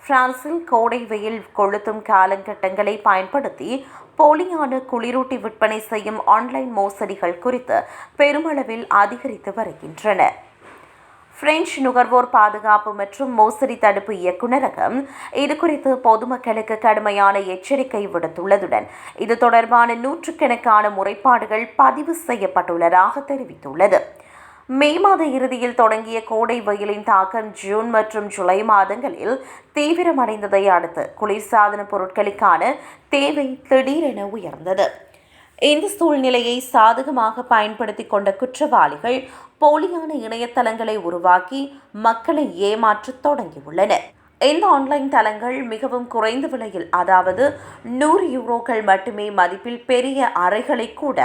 பிரான்சில் கோடை வெயில் கொளுத்தும் காலகட்டங்களை பயன்படுத்தி போலியான குளிரூட்டி விற்பனை செய்யும் ஆன்லைன் மோசடிகள் குறித்து பெருமளவில் அதிகரித்து வருகின்றன. பிரெஞ்சு நுகர்வோர் பாதுகாப்பு மற்றும் மோசடி தடுப்பு இயக்குநரகம் இதுகுறித்து பொதுமக்களுக்கு கடுமையான எச்சரிக்கை விடுத்துள்ளதுடன் இது தொடர்பான நூற்றுக்கணக்கான முறைப்பாடுகள் பதிவு செய்யப்பட்டுள்ளதாக தெரிவித்துள்ளது. மே மாத இறுதியில் தொடங்கிய கோடை வெயிலின் தாக்கம் ஜூன் மற்றும் ஜூலை மாதங்களில் தீவிரமடைந்ததை அடுத்து குளிர்சாதன பொருட்களுக்கான தேவை திடீரென உயர்ந்தது. இந்த சூழ்நிலையை சாதகமாக பயன்படுத்திக் கொண்ட குற்றவாளிகள் போலியான இணையதளங்களை உருவாக்கி மக்களை ஏமாற்றத் தொடங்கியுள்ளனர். இந்த ஆன்லைன் தளங்கள் மிகவும் குறைந்த விலையில், அதாவது 100 யூரோக்கள் மட்டுமே மதிப்பில் பெரிய அறைகளை கூட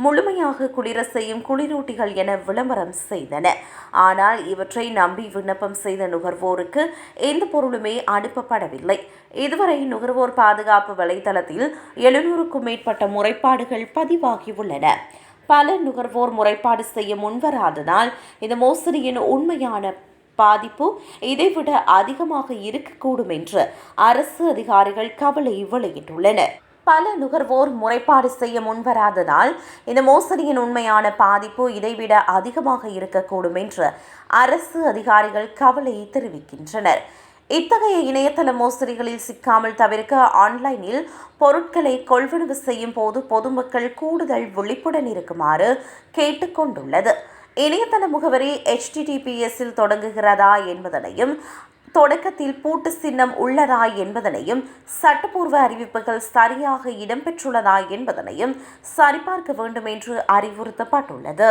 முழுமையாக குளிர செய்யும் குளிரூட்டிகள் என விளம்பரம் செய்தன. ஆனால் இவற்றை நம்பி விண்ணப்பம் செய்த நுகர்வோருக்கு எந்த பொருளுமே அனுப்பப்படவில்லை. இதுவரை நுகர்வோர் பாதுகாப்பு வலைதளத்தில் 700க்கும் மேற்பட்ட முறைப்பாடுகள் பதிவாகியுள்ளன. பல நுகர்வோர் முறைப்பாடு செய்ய முன்வராததால் இந்த மோசடியின் உண்மையான பாதிப்பு இதைவிட அதிகமாக இருக்கக்கூடும் என்று அரசு அதிகாரிகள் கவலை வெளியிட்டுள்ளனர். பல நுகர்வோர் முறைப்பாடு செய்ய முன்வராததால் இந்த மோசடியின் உண்மையான பாதிப்பு இதைவிட அதிகமாக இருக்கக்கூடும் என்று அரசு அதிகாரிகள் கவலை தெரிவிக்கின்றனர். இத்தகைய இணையதள மோசடிகளில் சிக்காமல் தவிர்க்க ஆன்லைனில் பொருட்களை கொள்வனவு செய்யும் போது பொதுமக்கள் கூடுதல் விழிப்புடன் இருக்குமாறு கேட்டுக்கொண்டுள்ளது. இணையதள முகவரி HTTPS தொடங்குகிறதா என்பதனையும் தொடக்கத்தில் பூட்டு சின்னம் உள்ளதா என்பதனையும் சட்டப்பூர்வ அறிவிப்புகள் சரியாக இடம்பெற்றுள்ளதா என்பதனையும் சரிபார்க்க வேண்டும் என்று அறிவுறுத்தப்பட்டுள்ளது.